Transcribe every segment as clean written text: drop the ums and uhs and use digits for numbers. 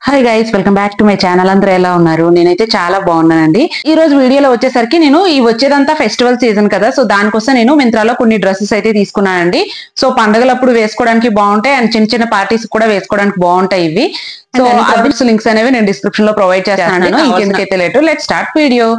Hi guys, welcome back to my channel. అందరూ ఎలా ఉన్నారు? నేనైతే చాలా బాగున్నానండి. ఈ రోజు వీడియోలో వచ్చేసరికి నేను వచ్చేదంతా ఫెస్టివల్ సీజన్ కదా, సో దానికోసం నేను మింత్రాలో కొన్ని డ్రెస్సెస్ అయితే తీసుకున్నానండి. సో పండుగలప్పుడు వేసుకోవడానికి బాగుంటాయి అండ్ చిన్న చిన్న పార్టీస్ కూడా వేసుకోవడానికి బాగుంటాయి ఇవి. సో అవి లింక్స్ అనేవి నేను డిస్క్రిప్షన్ లో ప్రొవైడ్ చేస్తాను. ఇంకెందుకైతే late, let's start video.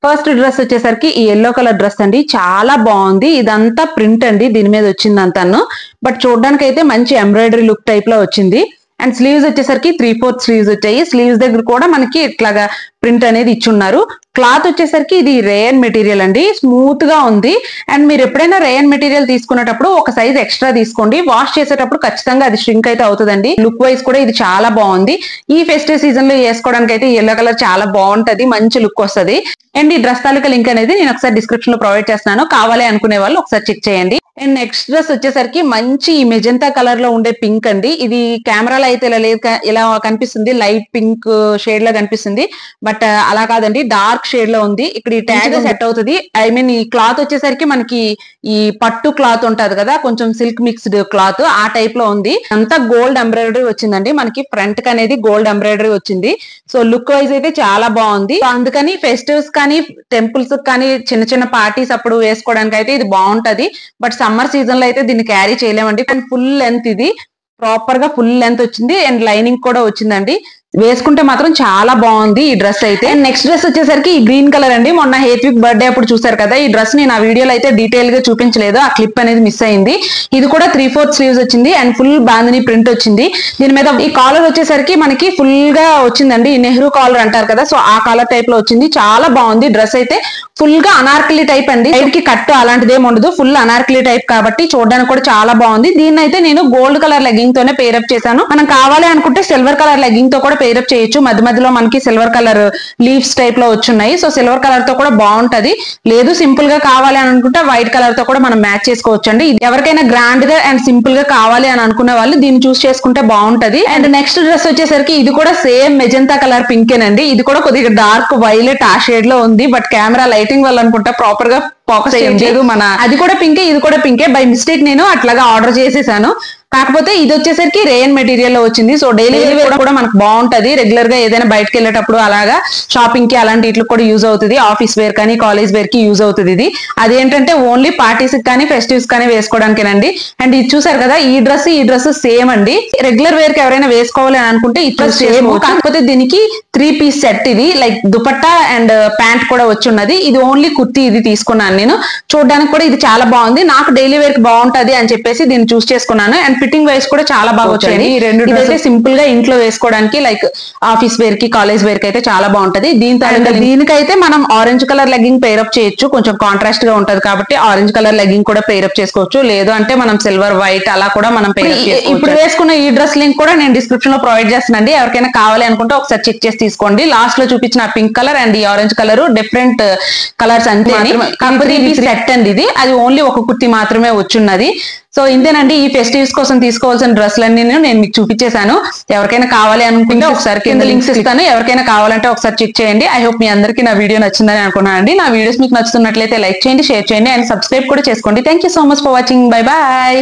First dress వచ్చేసరికి ఈ ఎల్లో కలర్ డ్రెస్ అండి, చాలా బాగుంది. ఇదంతా ప్రింట్ అండి, దీని మీద వచ్చింది అంతాను. బట్ చూడడానికి అయితే మంచి ఎంబ్రాయిడరీ లుక్ టైప్ లో వచ్చింది. అండ్ స్లీవ్స్ వచ్చేసరికి 3/4 స్లీవ్స్ వచ్చాయి. స్లీవ్స్ దగ్గర కూడా మనకి ఇట్లాగా ప్రింట్ అనేది ఇచ్చున్నారు. క్లాత్ వచ్చేసరికి ఇది రేయన్ మెటీరియల్ అండి, స్మూత్ గా ఉంది. అండ్ మీరు ఎప్పుడైనా రేయన్ మెటీరియల్ తీసుకునేటప్పుడు ఒక సైజ్ ఎక్స్ట్రా తీసుకోండి. వాష్ చేసేటప్పుడు ఖచ్చితంగా అది ష్రింక్ అయితే అవుతుందండి. లుక్ వైజ్ కూడా ఇది చాలా బాగుంది. ఈ ఫెస్టివ్ సీజన్ లో వేసుకోవడానికి అయితే ఎల్లో కలర్ చాలా బాగుంటది, మంచి లుక్ వస్తుంది. అండ్ ఈ డ్రెస్ తాలూకా లింక్ అనేది నేను ఒకసారి డిస్క్రిప్షన్ లో ప్రొవైడ్ చేస్తున్నాను, కావాలి అనుకునే వాళ్ళు ఒకసారి చెక్ చేయండి. అండ్ నెక్స్ట్ డ్రెస్ వచ్చేసరికి మంచి మెజెంతా కలర్ లో ఉండే పింక్ అండి. ఇది కెమెరాలో అయితే ఇలా లేదు, ఇలా కనిపిస్తుంది, లైట్ పింక్ షేడ్ లో కనిపిస్తుంది. బట్ అలా కాదండి, డార్క్ షేడ్ లో ఉంది. ఇక్కడ ఈ ట్యాగ్ సెట్ అవుతుంది. ఐ మీన్ ఈ క్లాత్ వచ్చేసరికి మనకి ఈ పట్టు క్లాత్ ఉంటది కదా, కొంచెం సిల్క్ మిక్స్డ్ క్లాత్ ఆ టైప్ లో ఉంది. అంతా గోల్డ్ ఎంబ్రాయిడరీ వచ్చిందండి, మనకి ఫ్రంట్ కి అనేది గోల్డ్ ఎంబ్రాయిడరీ వచ్చింది. సో లుక్ వైజ్ అయితే చాలా బాగుంది. అందుకని ఫెస్టివ్స్ కానీ టెంపుల్స్ కానీ చిన్న చిన్న పార్టీస్ అప్పుడు వేసుకోవడానికి అయితే ఇది బాగుంటది. బట్ సమ్మర్ సీజన్ లో అయితే దీన్ని క్యారీ చేయలేమండి. కానీ ఫుల్ లెంత్, ఇది ప్రాపర్ గా ఫుల్ లెంత్ వచ్చింది అండ్ లైనింగ్ కూడా వచ్చిందండి. వేసుకుంటే మాత్రం చాలా బాగుంది ఈ డ్రెస్ అయితే. అండ్ నెక్స్ట్ డ్రెస్ వచ్చేసరికి ఈ గ్రీన్ కలర్ అండి. మొన్న హేత్విక్ బర్త్డే అప్పుడు చూసారు కదా, ఈ డ్రెస్ నేను ఆ వీడియోలో అయితే డీటెయిల్ గా చూపించలేదు, ఆ క్లిప్ అనేది మిస్ అయింది. ఇది కూడా 3/4 స్లీవ్స్ వచ్చింది అండ్ ఫుల్ బాందిని ప్రింట్ వచ్చింది. దీని మీద ఈ కాలర్ వచ్చేసరికి మనకి ఫుల్ గా వచ్చిందండి, నెహ్రూ కాలర్ అంటారు కదా, సో ఆ కాలర్ టైప్ లో వచ్చింది. చాలా బాగుంది డ్రెస్ అయితే. ఫుల్ గా అనార్కలి టైప్ అండి, సైడ్ కి కట్ అలాంటిది ఏమి ఉండదు, ఫుల్ అనార్కలి టైప్ కాబట్టి చూడడానికి కూడా చాలా బాగుంది. దీన్ని అయితే నేను గోల్డ్ కలర్ లెగ్గింగ్ తోనే పేరప్ చేశాను. మనం కావాలి అనుకుంటే సిల్వర్ కలర్ లెగ్గింగ్ తో కూడా పేరప్ చేయొచ్చు. మధ్య మధ్యలో మనకి సిల్వర్ కలర్ లీవ్స్ టైప్ లో వచ్చున్నాయి, సో సిల్వర్ కలర్ తో కూడా బాగుంటది. లేదు సింపుల్ గా కావాలి అని అనుకుంటే వైట్ కలర్ తో కూడా మనం మ్యాచ్ చేసుకోవచ్చు అండి. ఎవరికైనా గ్రాండ్ గా అండ్ సింపుల్ గా కావాలి అని అనుకునే వాళ్ళు దీన్ని చూస్ చేసుకుంటే బాగుంటది. అండ్ నెక్స్ట్ డ్రెస్ వచ్చేసరికి ఇది కూడా సేమ్ మెజెంతా కలర్ పింకేనండి. ఇది కూడా కొద్దిగా డార్క్ వైలెట్ ఆ షేడ్ లో ఉంది. బట్ కెమెరా లైటింగ్ వల్ల అనుకుంటా ప్రాపర్ గా ఫోకస్ చేయలేదు. అది కూడా పింకే, ఇది కూడా పింకే. బై మిస్టేక్ నేను అట్లాగా ఆర్డర్ చేసేసాను. కాకపోతే ఇది వచ్చేసరికి రేయన్ మెటీరియల్ లో వచ్చింది. సో డైలీ వేర్ కూడా మనకు బాగుంటది. రెగ్యులర్ గా ఏదైనా బయటకు వెళ్ళేటప్పుడు అలాగా షాపింగ్ కి అలాంటి ఇట్లకు కూడా యూజ్ అవుతుంది. ఆఫీస్ వేర్ కానీ కాలేజ్ వేర్ కి యూజ్ అవుతుంది. ఇది అదేంటంటే ఓన్లీ పార్టీస్ కానీ ఫెస్టివ్స్ కానీ వేసుకోవడానికేనండి. అండ్ ఇది చూసారు కదా, ఈ డ్రెస్ సేమ్ అండి. రెగ్యులర్ వేర్ కి ఎవరైనా వేసుకోవాలి అని అనుకుంటే ఇది సేమ్. కాకపోతే దీనికి 3 పీస్ సెట్, ఇది లైక్ దుపట్టా అండ్ ప్యాంట్ కూడా వచ్చి ఉన్నది. ఇది ఓన్లీ కుర్తీ ఇది తీసుకున్నాను నేను. చూడడానికి కూడా ఇది చాలా బాగుంది, నాకు డైలీ వేర్ కి బాగుంటది అని చెప్పేసి దీన్ని చూస్ చేసుకున్నాను. అండ్ ఫిట్టింగ్ వైస్ కూడా చాలా బాగా వచ్చాయి. ఈ రెండు ఇదైతే సింపుల్ గా ఇంట్లో వేసుకోవడానికి, లైక్ ఆఫీస్ వేర్ కి కాలేజ్ వేర్ కి అయితే చాలా బాగుంటది. దీనికైతే మనం ఆరెంజ్ కలర్ లెగ్గింగ్ పేరప్ చేయొచ్చు, కొంచెం కాంట్రాస్ట్ గా ఉంటది కాబట్టి ఆరెంజ్ కలర్ లెగ్గింగ్ కూడా పేరప్ చేసుకోవచ్చు. లేదు అంటే మనం సిల్వర్ వైట్ అలా కూడా మనం పేరప్ చేసుకోవచ్చు. ఇప్పుడు వేసుకున్న ఈ డ్రెస్ లింక్ కూడా నేను డిస్క్రిప్షన్ లో ప్రొవైడ్ చేస్తానండి, ఎవరికైనా కావాలి అనుకుంటే ఒకసారి చెక్ చేసి తీసుకోండి. లాస్ట్ లో చూపించిన పింక్ కలర్ అండ్ ఈ ఆరెంజ్ కలర్ డిఫరెంట్ కలర్స్ అంతే. కాకపోతే ఇది సెట్ అండి, ఇది అది ఓన్లీ ఒక కుర్తి మాత్రమే వచ్చున్నది. సో ఇంతేనండి, ఈ ఫెస్టివ్స్ కోసం తీసుకోవాల్సిన డ్రెస్లన్నీ నేను మీకు చూపించేశాను. ఎవరికైనా కావాలి అనుకుంటే ఒకసారి కింద లింక్స్ ఇస్తాను, ఎవరికైనా కావాలంటే ఒకసారి చెక్ చేయండి. ఐ హోప్ మీ అందరికీ నా వీడియో నచ్చిందని అనుకున్నాను అండి. నా వీడియోస్ మీకు నచ్చుతున్నట్లయితే లైక్ చేయండి, షేర్ చేయండి అండ్ సబ్స్క్రైబ్ కూడా చేసుకోండి. Thank you so much for watching. Bye bye.